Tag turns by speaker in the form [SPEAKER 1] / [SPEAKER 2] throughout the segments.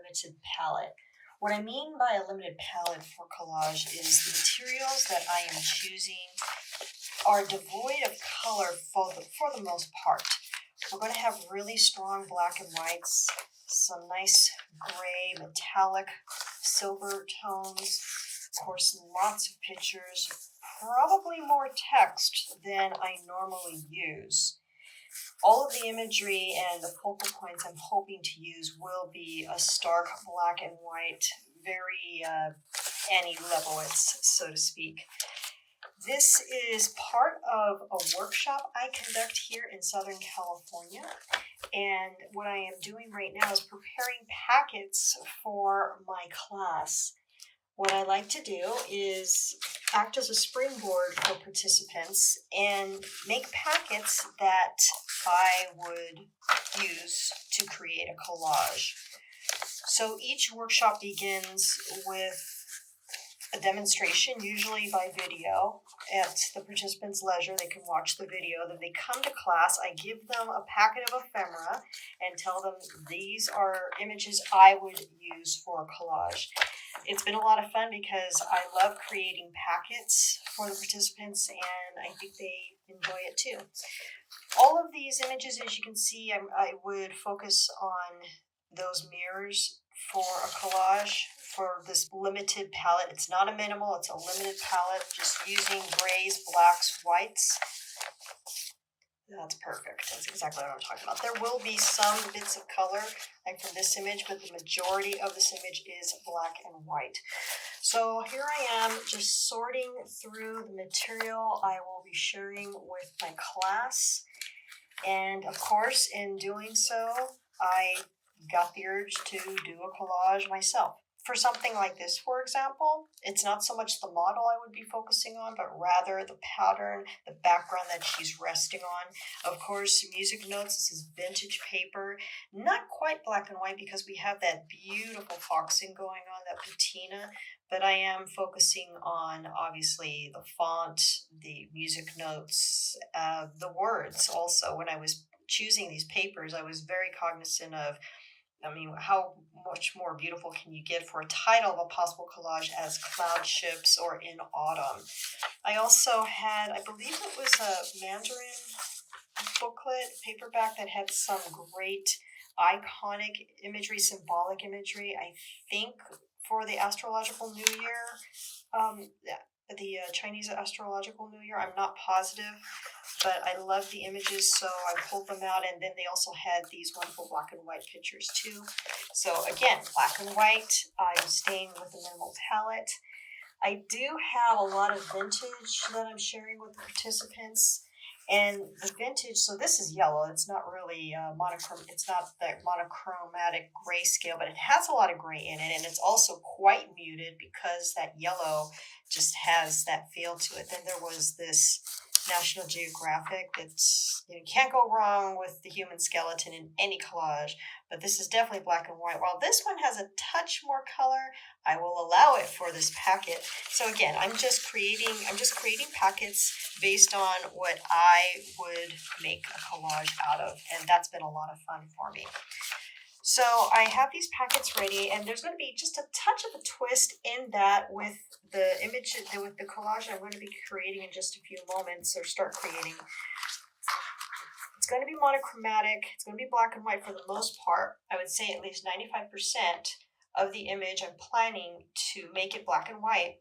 [SPEAKER 1] limited palette. What I mean by a limited palette for collage is the materials that I am choosing are devoid of color for the most part. We're going to have really strong black and whites, some nice gray, metallic, silver tones, of course, lots of pictures, probably more text than I normally use. All of the imagery and the focal points I'm hoping to use will be a stark black and white, very Annie Leibovitz, so to speak. This is part of a workshop I conduct here in Southern California. And what I am doing right now is preparing packets for my class. What I like to do is act as a springboard for participants and make packets that I would use to create a collage. So each workshop begins with a demonstration, usually by video, at the participants' leisure. They can watch the video. Then they come to class. I give them a packet of ephemera and tell them these are images I would use for a collage. It's been a lot of fun because I love creating packets for the participants, and I think they enjoy it too. All of these images, as you can see, I would focus on those mirrors for a collage for this limited palette. It's not a minimal, it's a limited palette, just using grays, blacks, whites. That's perfect. That's exactly what I'm talking about. There will be some bits of color, like from this image, but the majority of this image is black and white. So here I am just sorting through the material I will be sharing with my class. And of course, in doing so, I got the urge to do a collage myself. For something like this, for example, it's not so much the model I would be focusing on, but rather the pattern, the background that she's resting on. Of course, music notes, this is vintage paper, not quite black and white because we have that beautiful foxing going on, that patina, but I am focusing on, obviously, the font, the music notes, the words also. When I was choosing these papers, I was very cognizant of, how much more beautiful can you get for a title of a possible collage as Cloud Ships or In Autumn. I also had, I believe it was a Mandarin booklet, paperback, that had some great iconic imagery, symbolic imagery, I think for the astrological new year, the Chinese astrological new year. I'm not positive, but I love the images, so I pulled them out, and then they also had these wonderful black and white pictures too. So again, black and white, I'm staying with the minimal palette. I do have a lot of vintage that I'm sharing with the participants. And the vintage, so this is yellow. It's not really monochrome. It's not that monochromatic grayscale, but it has a lot of gray in it, and it's also quite muted because that yellow just has that feel to it. Then there was this National Geographic that's, you can't go wrong with the human skeleton in any collage, but this is definitely black and white. While this one has a touch more color, I will allow it for this packet. So again, I'm just creating packets based on what I would make a collage out of, and that's been a lot of fun for me. So I have these packets ready, and there's going to be just a touch of a twist in that with the image, with the collage I'm going to be creating in just a few moments, or start creating. It's going to be monochromatic. It's going to be black and white for the most part. I would say at least 95% of the image I'm planning to make it black and white.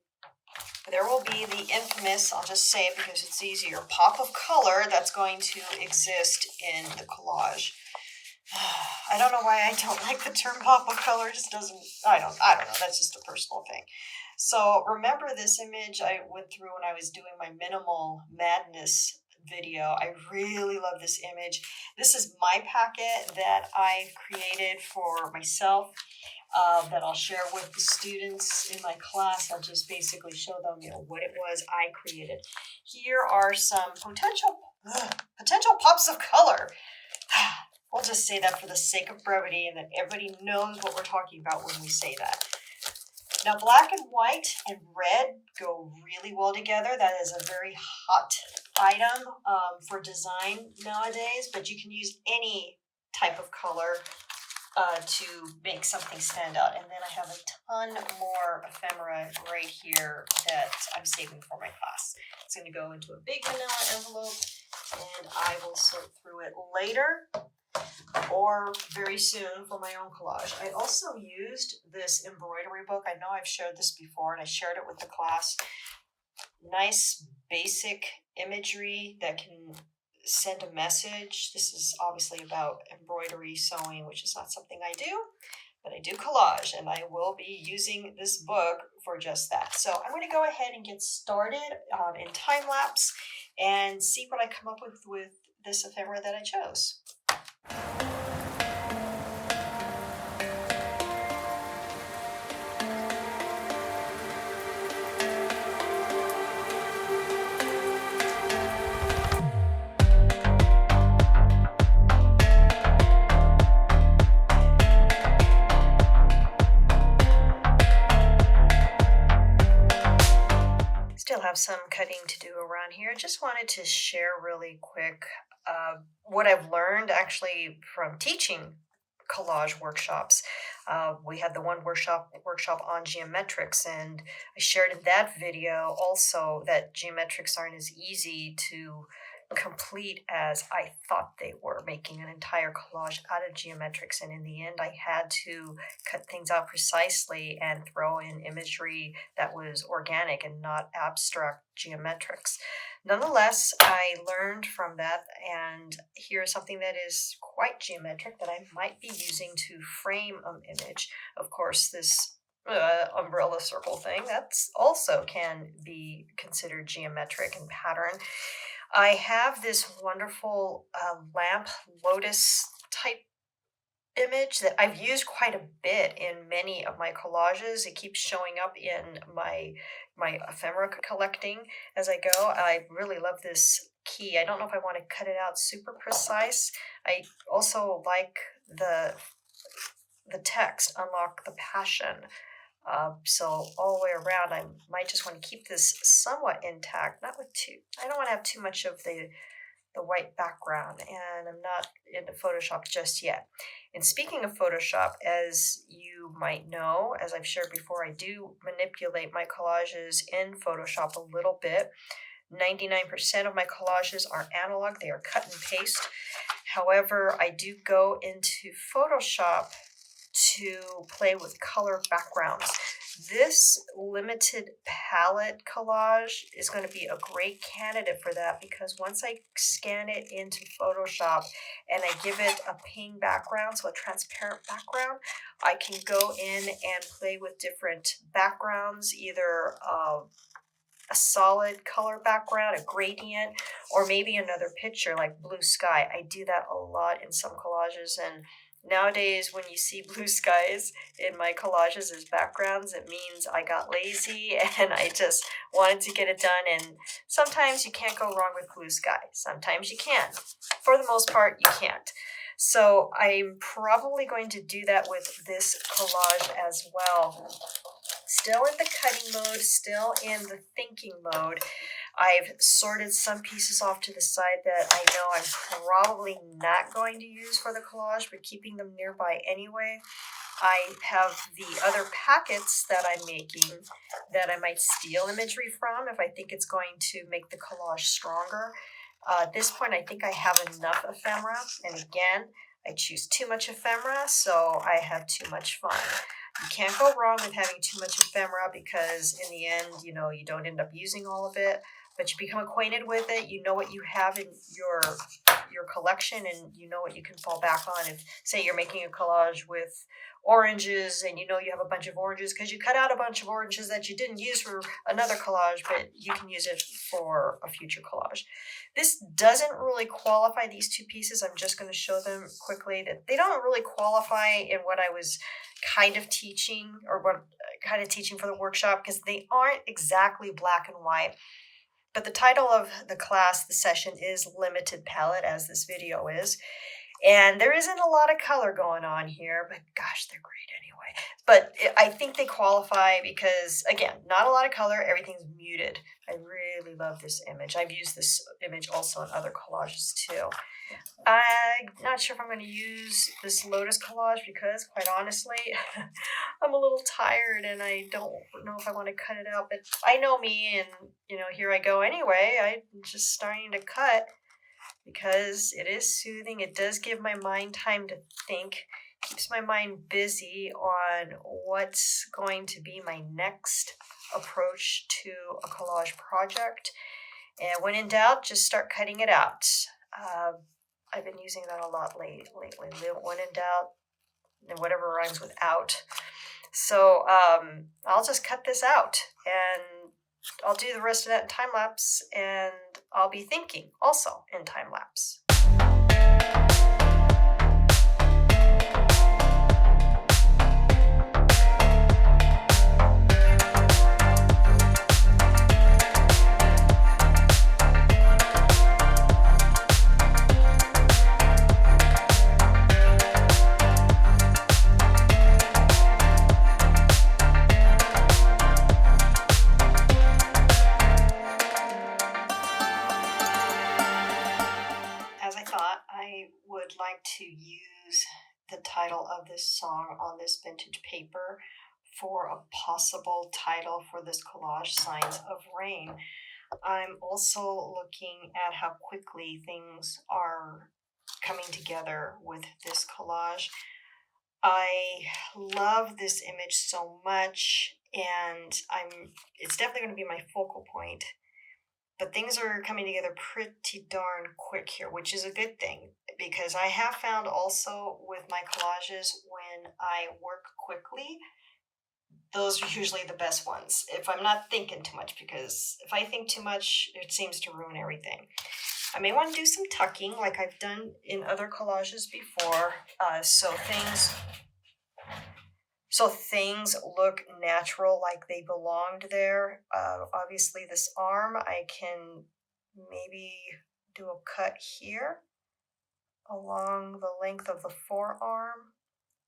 [SPEAKER 1] There will be the infamous, I'll just say it because it's easier, pop of color that's going to exist in the collage. I don't know why I don't like the term pop of color. It just doesn't, I don't know. That's just a personal thing. So remember this image I went through when I was doing my Minimal Madness video. I really love this image. This is my packet that I created for myself, that I'll share with the students in my class. I'll just basically show them, what it was I created. Here are some potential pops of color. We'll just say that for the sake of brevity and that everybody knows what we're talking about when we say that. Now, black and white and red go really well together. That is a very hot item for design nowadays, but you can use any type of color to make something stand out. And then I have a ton more ephemera right here that I'm saving for my class. It's going to go into a big manila envelope, and I will sort through it later or very soon for my own collage. I also used this embroidery book. I know I've shared this before, and I shared it with the class. Nice basic imagery that can send a message. This is obviously about embroidery, sewing, which is not something I do, but I do collage, and I will be using this book for just that. So I'm going to go ahead and get started in time lapse and see what I come up with this ephemera that I chose. Still have some cutting to do around here. Just wanted to share really quick what I've learned actually from teaching collage workshops. We had the one workshop on geometrics, and I shared in that video also that geometrics aren't as easy to complete as I thought they were, making an entire collage out of geometrics. And in the end, I had to cut things out precisely and throw in imagery that was organic and not abstract geometrics. Nonetheless, I learned from that, and here's something that is quite geometric that I might be using to frame an image. Of course, this umbrella circle thing, that's also can be considered geometric in pattern. I have this wonderful lamp lotus type image that I've used quite a bit in many of my collages. It keeps showing up in my ephemera collecting as I go. I really love this key. I don't know if I want to cut it out super precise. I also like the text, unlock the passion. So all the way around, I might just want to keep this somewhat intact, not with too, I don't want to have too much of the white background, and I'm not into Photoshop just yet. And speaking of Photoshop, as you might know, as I've shared before, I do manipulate my collages in Photoshop a little bit. 99% of my collages are analog, they are cut and paste. However, I do go into Photoshop to play with color backgrounds. This limited palette collage is going to be a great candidate for that, because once I scan it into Photoshop and I give it a pink background, so a transparent background, I can go in and play with different backgrounds, either a solid color background, a gradient, or maybe another picture like blue sky. I do that a lot in some collages, and nowadays when you see blue skies in my collages as backgrounds, it means I got lazy and I just wanted to get it done. And sometimes you can't go wrong with blue sky. Sometimes you can. For the most part, you can't. So I'm probably going to do that with this collage as well. Still in the cutting mode, still in the thinking mode. I've sorted some pieces off to the side that I know I'm probably not going to use for the collage, but keeping them nearby anyway. I have the other packets that I'm making that I might steal imagery from if I think it's going to make the collage stronger. At this point, I think I have enough ephemera, and again, I choose too much ephemera, so I have too much fun. You can't go wrong with having too much ephemera, because in the end, you don't end up using all of it, but you become acquainted with it. You know what you have in your collection, and you know what you can fall back on. If, say, you're making a collage with oranges, and you have a bunch of oranges because you cut out a bunch of oranges that you didn't use for another collage, but you can use it for a future collage. This doesn't really qualify, these two pieces. I'm just going to show them quickly. That they don't really qualify in what I was kind of teaching, or what kind of teaching for the workshop, because they aren't exactly black and white. But the title of the class, the session, is Limited Palette, as this video is. And there isn't a lot of color going on here, but gosh, they're great anyway. But I think they qualify because, again, not a lot of color, everything's muted. I really love this image. I've used this image also in other collages too. I'm not sure if I'm going to use this lotus collage because, quite honestly, I'm a little tired and I don't know if I want to cut it out. But I know me, and here I go anyway. I'm just starting to cut because it is soothing. It does give my mind time to think, keeps my mind busy on what's going to be my next approach to a collage project. And when in doubt, just start cutting it out. I've been using that a lot lately. When in doubt, and whatever rhymes with out. So I'll just cut this out and I'll do the rest of that in time lapse, and I'll be thinking also in time lapse. As I thought, I would like to use the title of this song on this vintage paper for a possible title for this collage, Signs of Rain. I'm also looking at how quickly things are coming together with this collage. I love this image so much, and it's definitely going to be my focal point. But things are coming together pretty darn quick here, which is a good thing, because I have found also with my collages, when I work quickly, those are usually the best ones. If I'm not thinking too much, because if I think too much, it seems to ruin everything. I may want to do some tucking like I've done in other collages before, so things look natural, like they belonged there. Obviously this arm, I can maybe do a cut here along the length of the forearm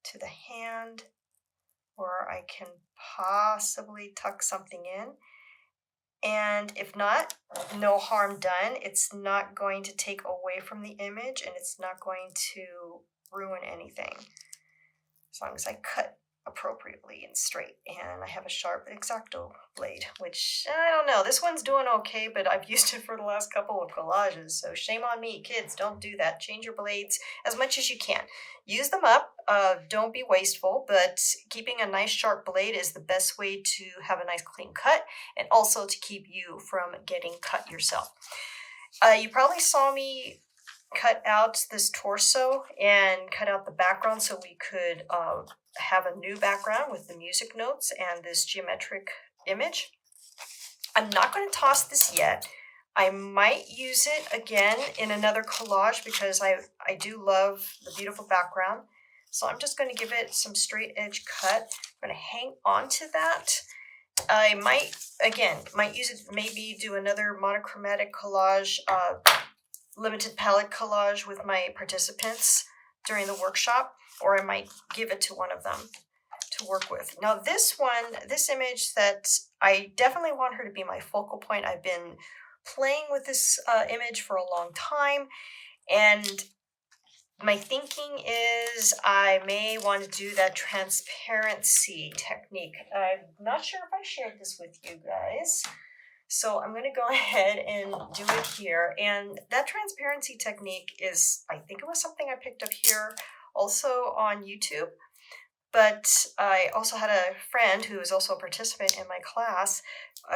[SPEAKER 1] to the hand, or I can possibly tuck something in. And if not, no harm done. It's not going to take away from the image, and it's not going to ruin anything, as long as I cut appropriately and straight. And I have a sharp X-Acto blade, which I don't know. This one's doing okay, but I've used it for the last couple of collages, so shame on me. Kids, don't do that. Change your blades as much as you can. Use them up. Don't be wasteful, but keeping a nice sharp blade is the best way to have a nice clean cut, and also to keep you from getting cut yourself. You probably saw me cut out this torso and cut out the background so we could have a new background with the music notes and this geometric image. I'm not going to toss this yet. I might use it again in another collage because I do love the beautiful background. So I'm just going to give it some straight edge cut. I'm going to hang on to that. I might use it, maybe do another monochromatic collage, limited palette collage with my participants during the workshop, or I might give it to one of them to work with. Now this image that I definitely want her to be my focal point. I've been playing with this image for a long time, and my thinking is I may want to do that transparency technique. I'm not sure if I shared this with you guys, so I'm going to go ahead and do it here. And that transparency technique is, I think it was something I picked up here also on YouTube, but I also had a friend who is also a participant in my class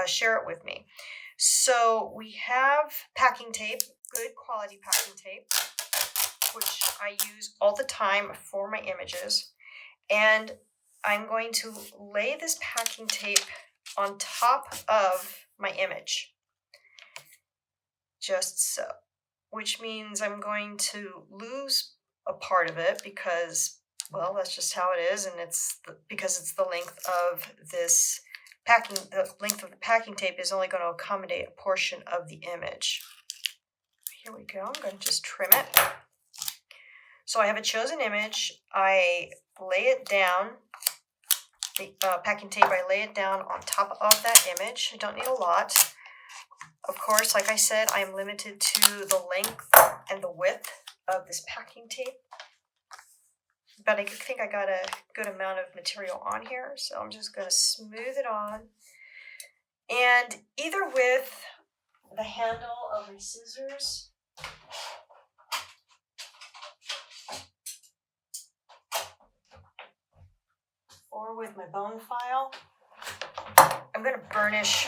[SPEAKER 1] share it with me. So we have packing tape, good quality packing tape, which I use all the time for my images. And I'm going to lay this packing tape on top of my image, just so, which means I'm going to lose a part of it because, well, that's just how it is, and because it's the length of this packing, the length of the packing tape is only going to accommodate a portion of the image. Here we go. I'm going to just trim it. So I have a chosen image. I lay it down, the packing tape, I lay it down on top of that image. I don't need a lot. Of course, like I said, I'm limited to the length and the width of this packing tape. But I think I got a good amount of material on here, so I'm just going to smooth it on. And either with the handle of my scissors or with my bone file, I'm going to burnish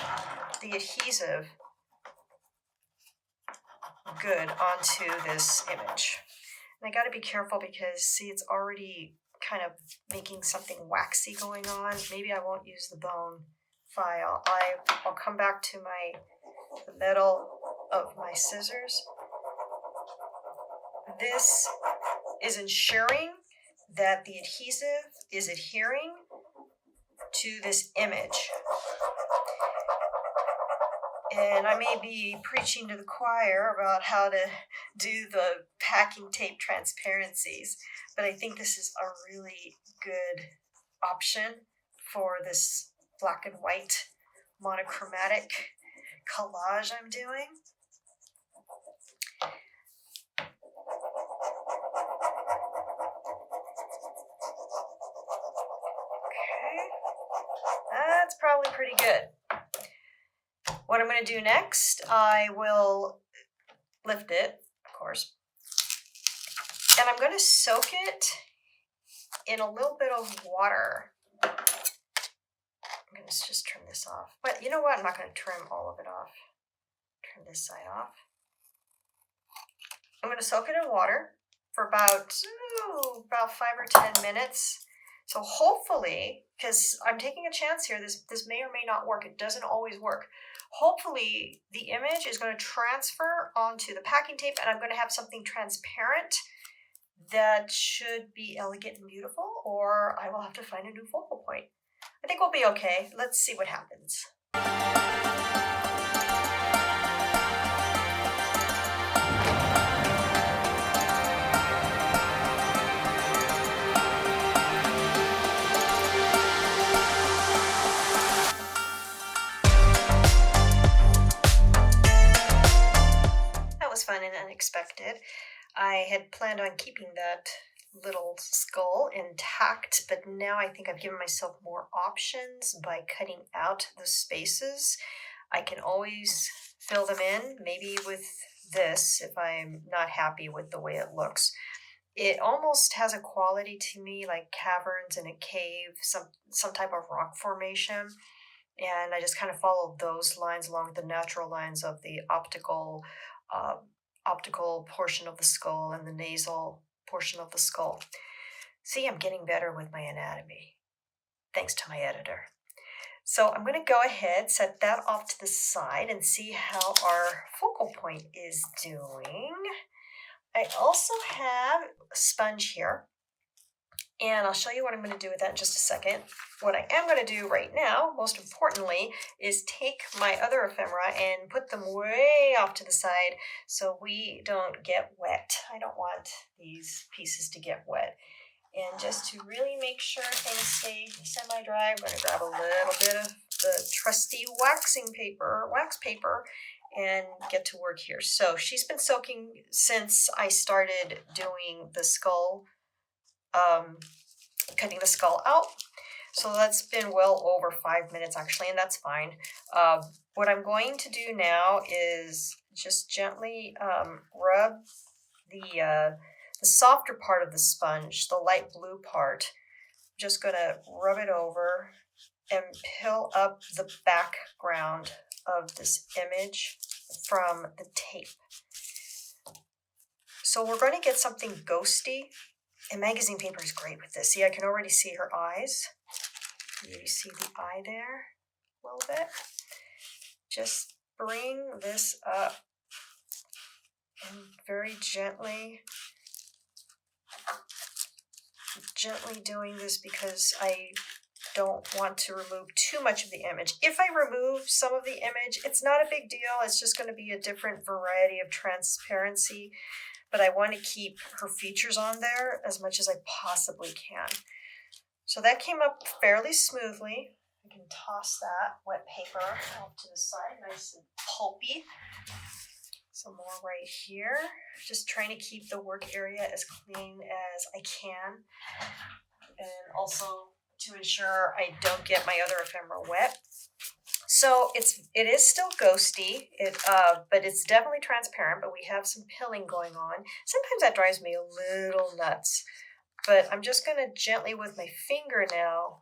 [SPEAKER 1] the adhesive good onto this image. And I got to be careful because, see, it's already kind of making something waxy going on. Maybe I won't use the bone file. I'll come back to the metal of my scissors. This is ensuring that the adhesive is adhering to this image. And I may be preaching to the choir about how to do the packing tape transparencies, but I think this is a really good option for this black and white monochromatic collage I'm doing. Okay, that's probably pretty good. What I'm going to do next, I will lift it, of course, and I'm going to soak it in a little bit of water. I'm going to just trim this off. But you know what? I'm not going to trim all of it off. Trim this side off. I'm going to soak it in water for about 5 or 10 minutes. So hopefully, because I'm taking a chance here, this may or may not work. It doesn't always work. Hopefully, the image is going to transfer onto the packing tape, and I'm going to have something transparent that should be elegant and beautiful, or I will have to find a new focal point. I think we'll be okay. Let's see what happens. Fun and unexpected. I had planned on keeping that little skull intact, but now I think I've given myself more options by cutting out the spaces. I can always fill them in, maybe with this if I'm not happy with the way it looks. It almost has a quality to me like caverns in a cave, some type of rock formation. And I just kind of followed those lines along with the natural lines of the optical portion of the skull and the nasal portion of the skull. See, I'm getting better with my anatomy, thanks to my editor. So I'm going to go ahead, set that off to the side, and see how our focal point is doing. I also have a sponge here, and I'll show you what I'm going to do with that in just a second. What I am going to do right now, most importantly, is take my other ephemera and put them way off to the side so we don't get wet. I don't want these pieces to get wet. And just to really make sure things stay semi-dry, I'm going to grab a little bit of the trusty wax paper, and get to work here. So she's been soaking since I started doing the skull, cutting the skull out. So that's been well over 5 minutes actually, and that's fine. What I'm going to do now is just gently rub the softer part of the sponge, the light blue part. I'm just going to rub it over and peel up the background of this image from the tape. So we're going to get something ghosty. And magazine paper is great with this. See, I can already see her eyes. You see the eye there a little bit. Just bring this up and very gently doing this because I don't want to remove too much of the image. If I remove some of the image, it's not a big deal. It's just going to be a different variety of transparency. but I want to keep her features on there as much as I possibly can. So that came up fairly smoothly. I can toss that wet paper off to the side, nice and pulpy. Some more right here. Just trying to keep the work area as clean as I can. And also to ensure I don't get my other ephemera wet. So it is still ghosty, but it's definitely transparent, but we have some pilling going on. Sometimes that drives me a little nuts, but I'm just going to gently with my finger now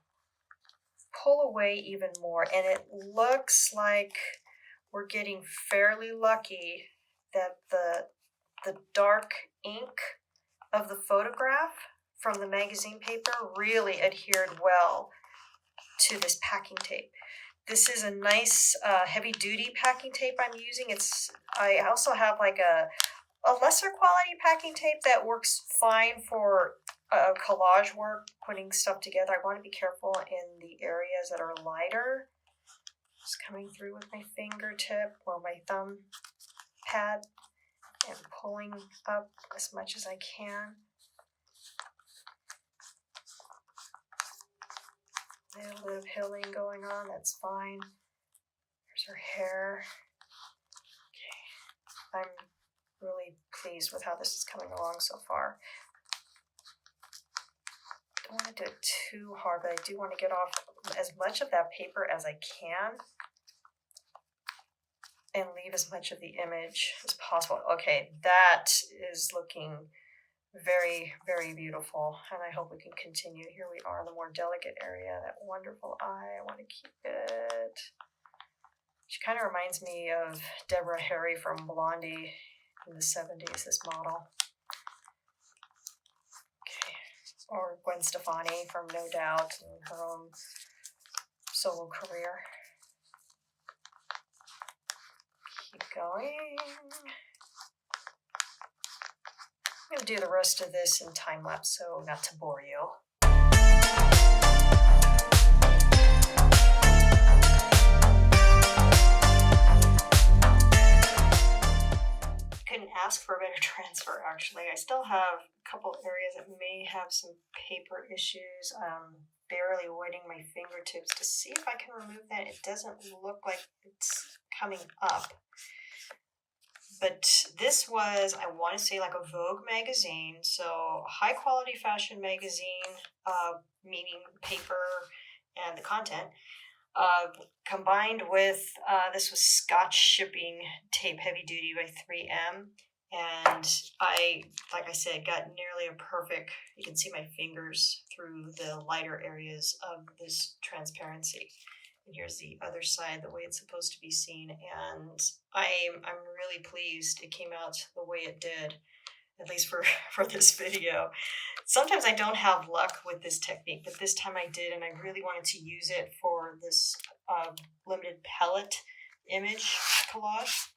[SPEAKER 1] pull away even more, and it looks like we're getting fairly lucky that the dark ink of the photograph from the magazine paper really adhered well to this packing tape. This is a nice heavy duty packing tape I'm using. I also have like a lesser quality packing tape that works fine for collage work, putting stuff together. I want to be careful in the areas that are lighter. Just coming through with my fingertip or my thumb pad and pulling up as much as I can. A little bit of pilling going on, that's fine. There's her hair. Okay, I'm really pleased with how this is coming along so far. Don't want to do it too hard, but I do want to get off as much of that paper as I can and leave as much of the image as possible. Okay, that is looking very, very beautiful, and I hope we can continue. Here we are in the more delicate area, that wonderful eye. I want to keep it. She kind of reminds me of Deborah Harry from Blondie in the 70s, this model. Okay, or Gwen Stefani from No Doubt and her own solo career. Keep going. I'm going to do the rest of this in time lapse, so not to bore you. Couldn't ask for a better transfer, actually. I still have a couple areas that may have some paper issues. Barely wetting my fingertips to see if I can remove that. It doesn't look like it's coming up. But this was, I want to say, like a Vogue magazine, so high quality fashion magazine, meaning paper and the content, combined with, this was Scotch shipping tape, heavy duty by 3M. And like I said, got nearly a perfect, you can see my fingers through the lighter areas of this transparency. And here's the other side, the way it's supposed to be seen. And I'm really pleased it came out the way it did, at least for this video. Sometimes I don't have luck with this technique, but this time I did, and I really wanted to use it for this limited palette image collage.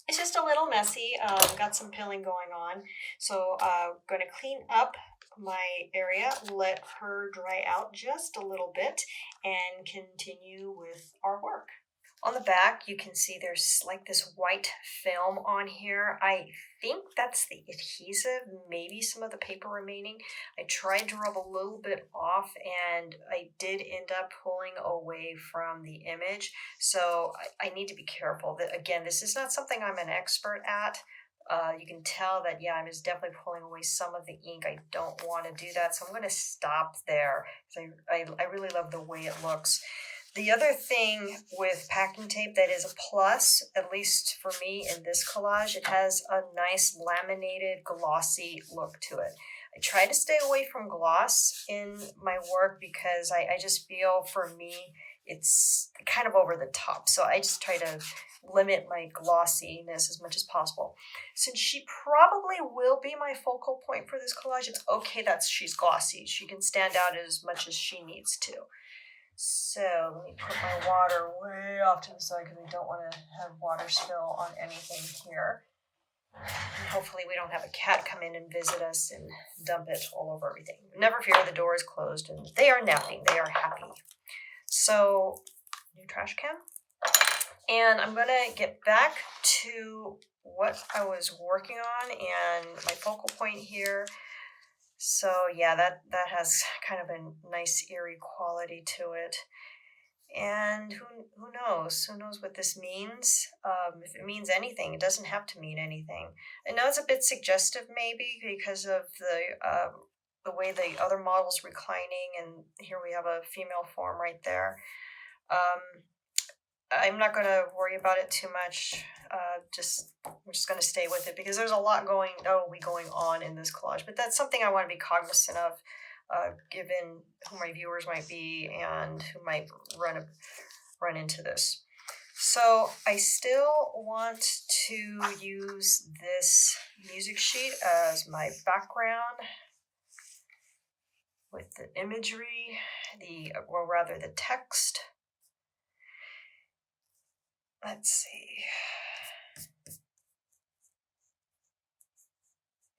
[SPEAKER 1] It's just a little messy, got some pilling going on. So I'm going to clean up my area, let her dry out just a little bit, and continue with our work. On the back, you can see there's like this white film on here. I think that's the adhesive, maybe some of the paper remaining. I tried to rub a little bit off, and I did end up pulling away from the image. So I need to be careful. Again, this is not something I'm an expert at. You can tell that, yeah, I'm just definitely pulling away some of the ink. I don't want to do that, so I'm going to stop there, because I really love the way it looks. The other thing with packing tape that is a plus, at least for me in this collage, it has a nice laminated, glossy look to it. I try to stay away from gloss in my work because I just feel, for me, it's kind of over the top. So I just try to limit my glossiness as much as possible. Since she probably will be my focal point for this collage, it's okay that she's glossy. She can stand out as much as she needs to. So let me put my water way off to the side because I don't want to have water spill on anything here. And hopefully we don't have a cat come in and visit us and dump it all over everything. Never fear, the door is closed and they are napping. They are happy. So, new trash can. And I'm going to get back to what I was working on and my focal point here. So yeah, that has kind of a nice eerie quality to it. And who knows? Who knows what this means? If it means anything, it doesn't have to mean anything. I know it's a bit suggestive, maybe because of the way the other model's reclining, and here we have a female form right there. I'm not going to worry about it too much. We're just going to stay with it because there's a lot going on in this collage. But that's something I want to be cognizant of, given who my viewers might be and who might run into this. So I still want to use this music sheet as my background with the imagery, the text. Let's see.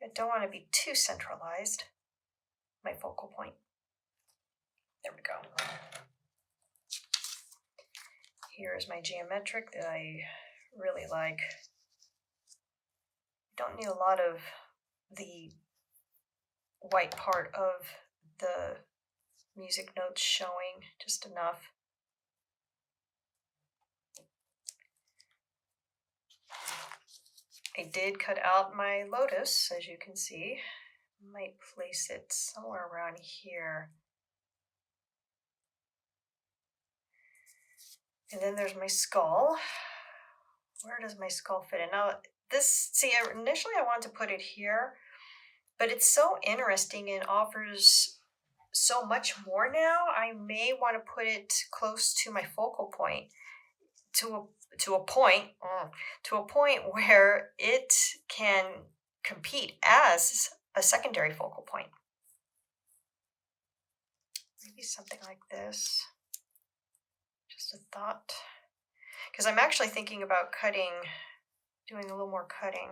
[SPEAKER 1] I don't want to be too centralized, my focal point. There we go. Here's my geometric that I really like. Don't need a lot of the white part of the music notes showing, just enough. I did cut out my lotus, as you can see. Might place it somewhere around here. And then there's my skull. Where does my skull fit in? Now, initially I wanted to put it here, but it's so interesting and offers so much more now. I may want to put it close to my focal point, to a point where it can compete as a secondary focal point. Maybe something like this. Just a thought. Because I'm actually thinking about doing a little more cutting.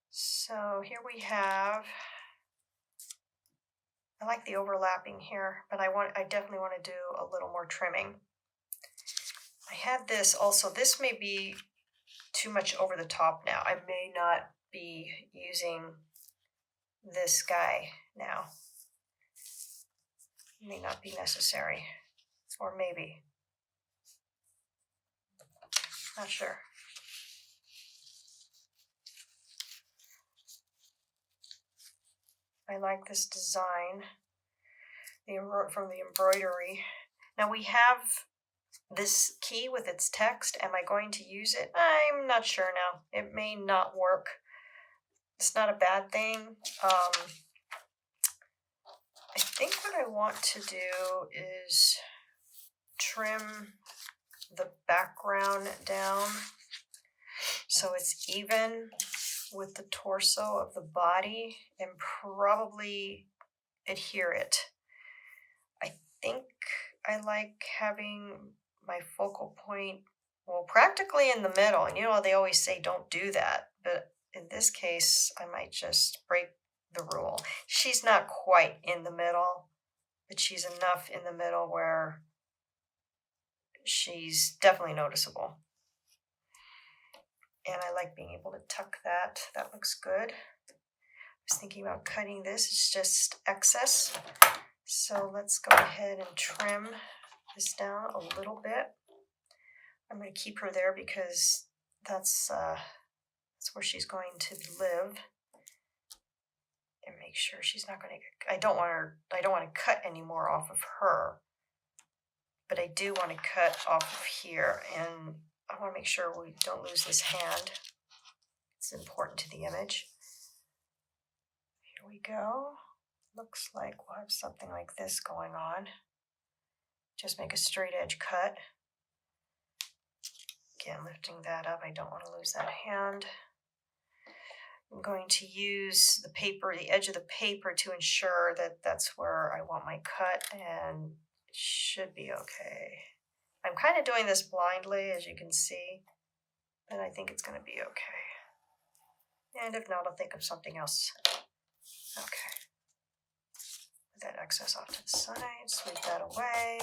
[SPEAKER 1] So here we have, I like the overlapping here, but I definitely want to do a little more trimming. I had this also, this may be too much over the top now. I may not be using this guy now. It may not be necessary, or maybe. Not sure. I like this design from the embroidery. Now we have this key with its text. Am I going to use it? I'm not sure now. It may not work. It's not a bad thing. I think what I want to do is trim the background down so it's even with the torso of the body and probably adhere it. I think I like having my focal point, well, practically in the middle. And you know, they always say don't do that, but in this case, I might just break the rule. She's not quite in the middle, but she's enough in the middle where she's definitely noticeable. And I like being able to tuck that. That looks good. I was thinking about cutting this. It's just excess. So let's go ahead and trim this down a little bit. I'm going to keep her there because that's where she's going to live. And make sure she's not going to. I don't want to cut any more off of her, but I do want to cut off of here, and I want to make sure we don't lose this hand. It's important to the image. Here we go. Looks like we'll have something like this going on. Just make a straight edge cut. Again, lifting that up. I don't want to lose that hand. I'm going to use the paper, the edge of the paper, to ensure that that's where I want my cut, and it should be okay. I'm kind of doing this blindly, as you can see, but I think it's going to be okay. And if not, I'll think of something else. Okay. Put that excess off to the side, sweep that away.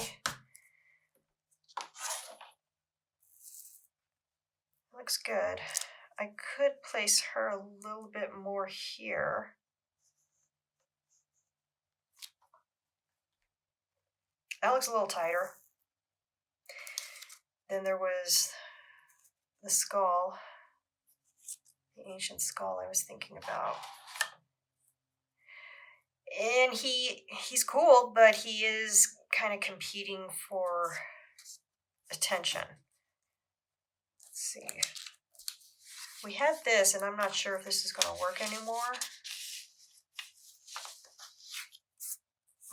[SPEAKER 1] looks good. I could place her a little bit more here. That looks a little tighter. Then there was the skull, the ancient skull I was thinking about. And he's cool, but he is kind of competing for attention. Let's see. We had this, and I'm not sure if this is going to work anymore.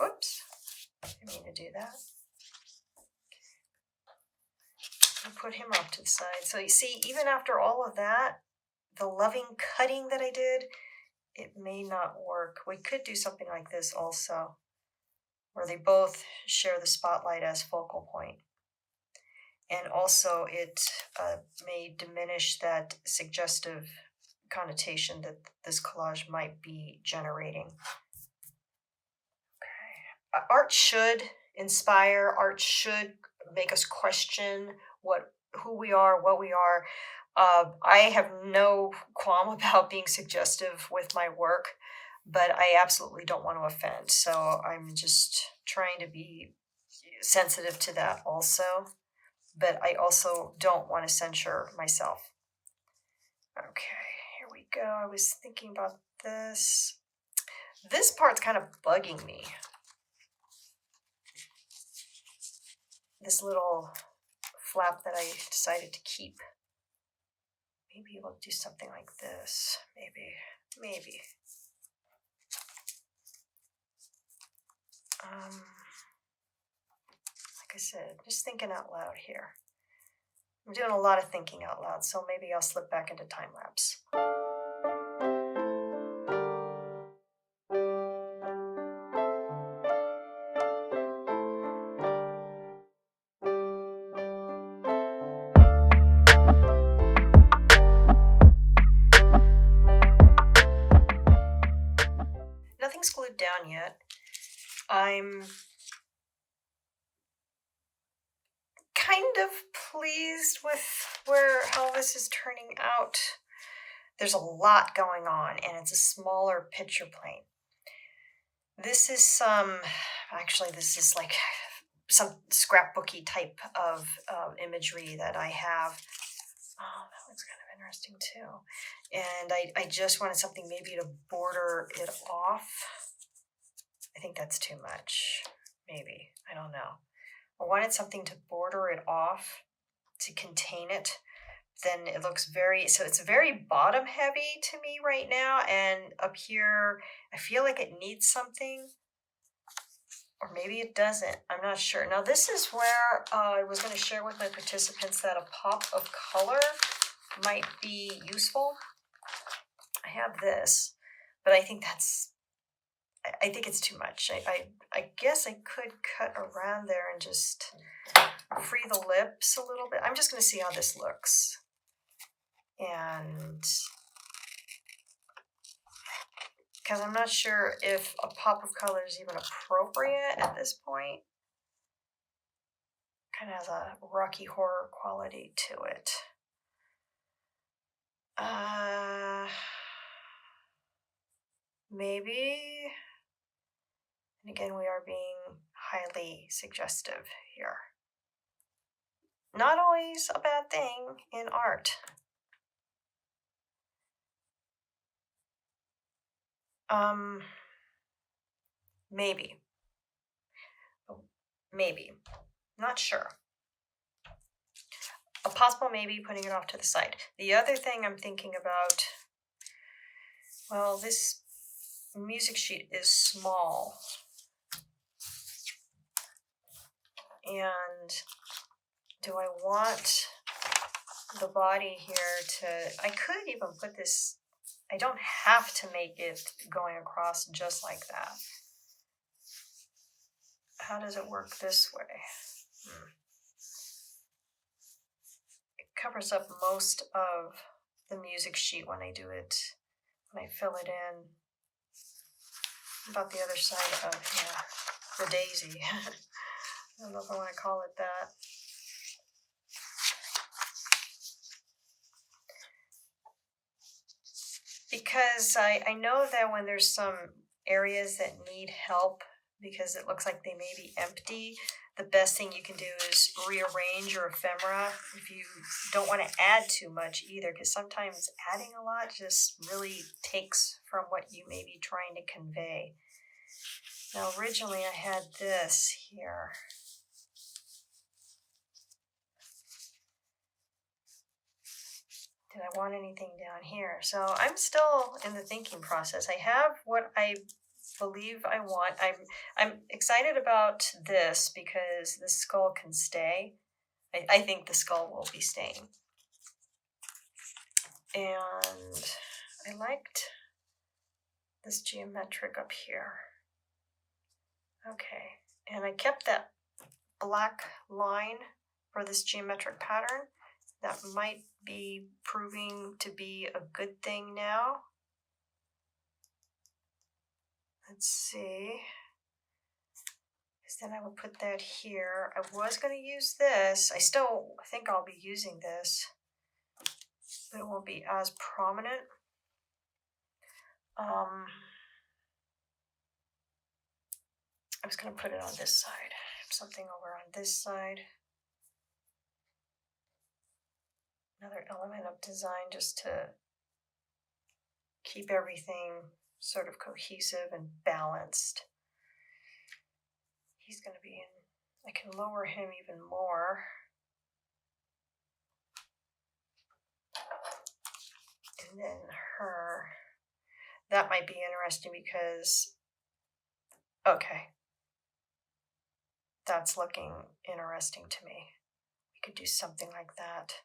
[SPEAKER 1] Whoops. I didn't mean to do that. I'll put him off to the side. So you see, even after all of that, the loving cutting that I did, it may not work. We could do something like this also, where they both share the spotlight as focal point. And also it may diminish that suggestive connotation that this collage might be generating. Okay. Art should inspire, art should make us question who we are, what we are. I have no qualm about being suggestive with my work, but I absolutely don't want to offend. So I'm just trying to be sensitive to that also. But I also don't want to censure myself. Okay, here we go. I was thinking about this. This part's kind of bugging me. This little flap that I decided to keep. Maybe we'll do something like this. Maybe. Like I said, just thinking out loud here. I'm doing a lot of thinking out loud, so maybe I'll slip back into time lapse. Nothing's glued down yet. I'm kind of pleased with how this is turning out. There's a lot going on, and it's a smaller picture plane. This is this is like some scrapbooky type of imagery that I have. Oh, that looks kind of interesting too. And I just wanted something maybe to border it off. I think that's too much. Maybe. I don't know. I wanted something to border it off, to contain it. Then it looks it's very bottom heavy to me right now. And up here, I feel like it needs something. Or maybe it doesn't. I'm not sure. Now, this is where I was going to share with my participants that a pop of color might be useful. I have this, but I think it's too much. I guess I could cut around there and just free the lips a little bit. I'm just going to see how this looks. And because I'm not sure if a pop of color is even appropriate at this point. Kind of has a Rocky Horror quality to it. Maybe. And again, we are being highly suggestive here. Not always a bad thing in art. Maybe. Not sure. A possible maybe, putting it off to the side. The other thing I'm thinking about, well, this music sheet is small. And do I want the body here I could even put this, I don't have to make it going across just like that. How does it work this way? It covers up most of the music sheet when I do it, when I fill it in. About the other side of the daisy. I don't know if I want to call it that. because I know that when there's some areas that need help because it looks like they may be empty, the best thing you can do is rearrange your ephemera if you don't want to add too much either, because sometimes adding a lot just really takes from what you may be trying to convey. Now originally I had this here. Did I want anything down here? So I'm still in the thinking process. I have what I believe I want. I'm excited about this because the skull can stay. I think the skull will be staying. And I liked this geometric up here. Okay, and I kept that black line for this geometric pattern. That might be proving to be a good thing now. Let's see. Because then I will put that here. I was going to use this. I still think I'll be using this, but it won't be as prominent. I was going to put it on this side. Something over on this side. Another element of design just to keep everything sort of cohesive and balanced. He's going to be in, I can lower him even more. And then her, that might be interesting because, okay, that's looking interesting to me. We could do something like that.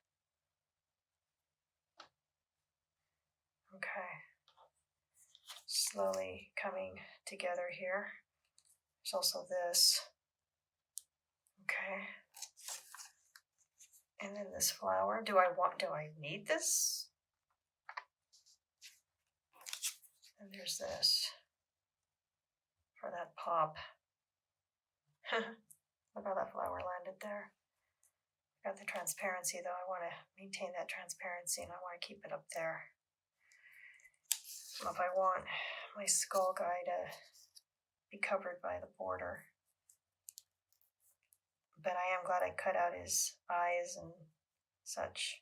[SPEAKER 1] Okay, slowly coming together here. There's also this. Okay. And then this flower. Do I need this? And there's this for that pop. Look how that flower landed there. Got the transparency though. I want to maintain that transparency and I want to keep it up there. If I want my skull guy to be covered by the border. But I am glad I cut out his eyes and such.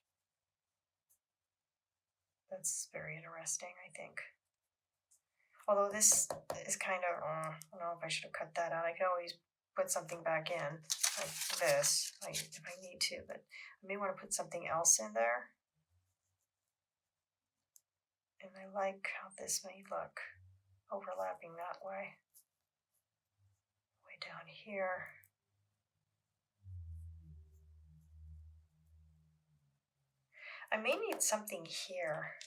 [SPEAKER 1] That's very interesting, I think. Although this is kind of, I don't know if I should have cut that out. I could always put something back in, like this, if I need to, but I may want to put something else in there. And I like how this may look, overlapping that way. Way down here. I may need something here.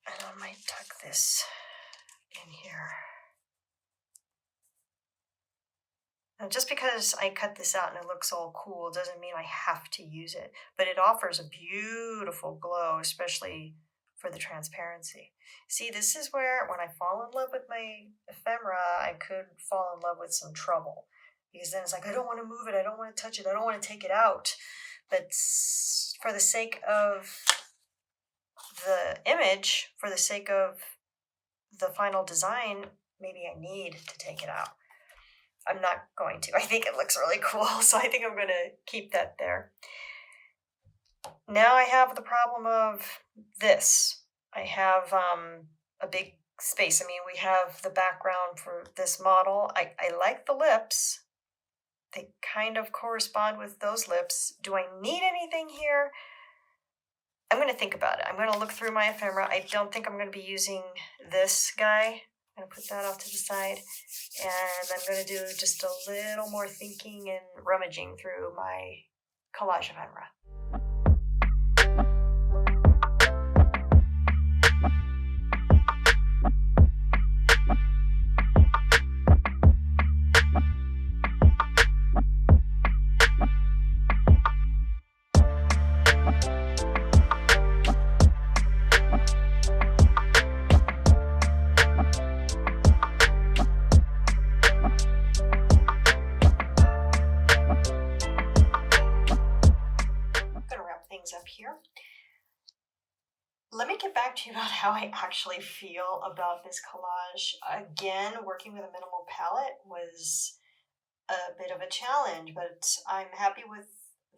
[SPEAKER 1] And I might tuck this in here. Now, just because I cut this out and it looks all cool doesn't mean I have to use it, but it offers a beautiful glow, especially for the transparency. See, this is where when I fall in love with my ephemera, I could fall in love with some trouble. Because then it's like, I don't want to move it, I don't want to touch it, I don't want to take it out. But for the sake of the image, for the sake of the final design, maybe I need to take it out. I'm not going to. I think it looks really cool, so I think I'm going to keep that there. Now I have the problem of this. I have a big space. I mean, we have the background for this model. I like the lips. They kind of correspond with those lips. Do I need anything here? I'm going to think about it. I'm going to look through my ephemera. I don't think I'm going to be using this guy. I'm going to put that off to the side. And I'm going to do just a little more thinking and rummaging through my collage ephemera. me get back to you about how I actually feel about this collage. Again, working with a minimal palette was a bit of a challenge, but I'm happy with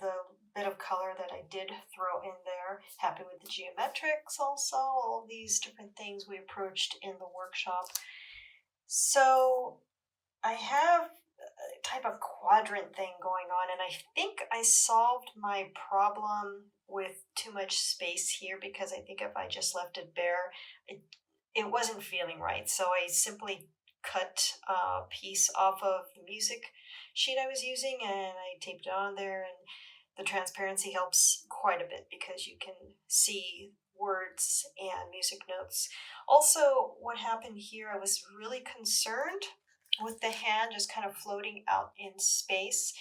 [SPEAKER 1] the bit of color that I did throw in there. Happy with the geometrics also, all of these different things we approached in the workshop. So I have a type of quadrant thing going on, and I think I solved my problem with too much space here, because I think if I just left it bare, it wasn't feeling right. So I simply cut a piece off of the music sheet I was using and I taped it on there, and the transparency helps quite a bit because you can see words and music notes. Also, what happened here, I was really concerned with the hand just kind of floating out in space,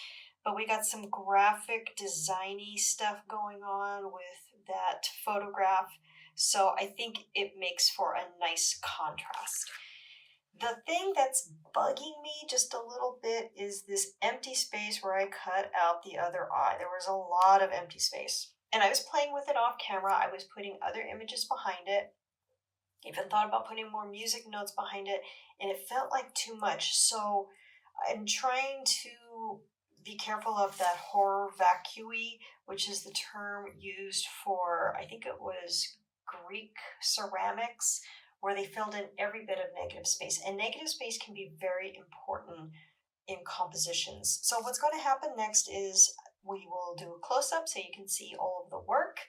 [SPEAKER 1] but we got some graphic designy stuff going on with that photograph, so I think it makes for a nice contrast. The thing that's bugging me just a little bit is this empty space where I cut out the other eye. There was a lot of empty space. And I was playing with it off camera. I was putting other images behind it. Even thought about putting more music notes behind it, and it felt like too much. So I'm trying to be careful of that horror vacui, which is the term used for, I think it was Greek ceramics, where they filled in every bit of negative space. And negative space can be very important in compositions. So what's going to happen next is we will do a close-up so you can see all of the work.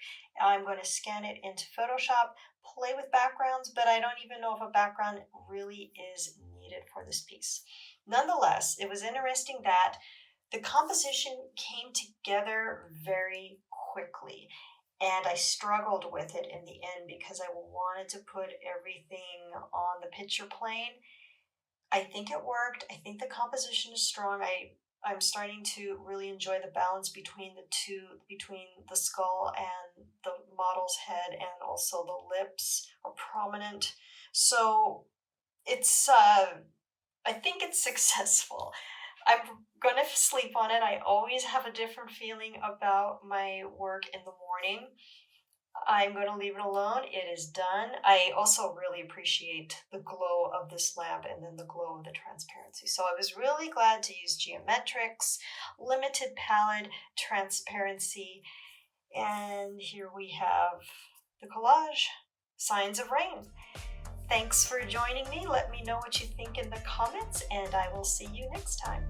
[SPEAKER 1] I'm going to scan it into Photoshop, play with backgrounds, but I don't even know if a background really is needed for this piece. Nonetheless, it was interesting that the composition came together very quickly, and I struggled with it in the end because I wanted to put everything on the picture plane. I think it worked. I think the composition is strong. I'm starting to really enjoy the balance between the two, between the skull and the model's head, and also the lips are prominent. So it's I think it's successful. I'm gonna sleep on it. I always have a different feeling about my work in the morning. I'm going to leave it alone. It is done. I also really appreciate the glow of this lamp and then the glow of the transparency. So I was really glad to use geometrics, limited palette, transparency, and here we have the collage, Signs of Rain. Thanks for joining me. Let me know what you think in the comments, and I will see you next time.